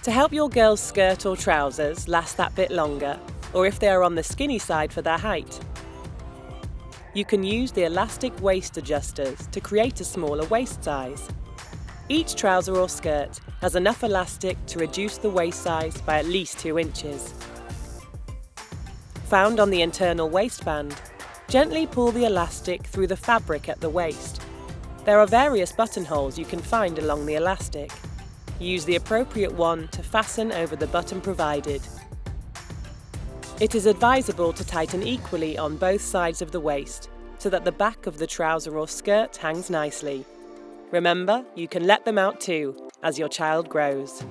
To help your girl's skirt or trousers last that bit longer, or if they are on the skinny side for their height, you can use the elastic waist adjusters to create a smaller waist size. Each trouser or skirt has enough elastic to reduce the waist size by at least 2 inches. Found on the internal waistband, gently pull the elastic through the fabric at the waist. There are various buttonholes you can find along the elastic. Use the appropriate one to fasten over the button provided. It is advisable to tighten equally on both sides of the waist so that the back of the trouser or skirt hangs nicely. Remember, you can let them out too as your child grows.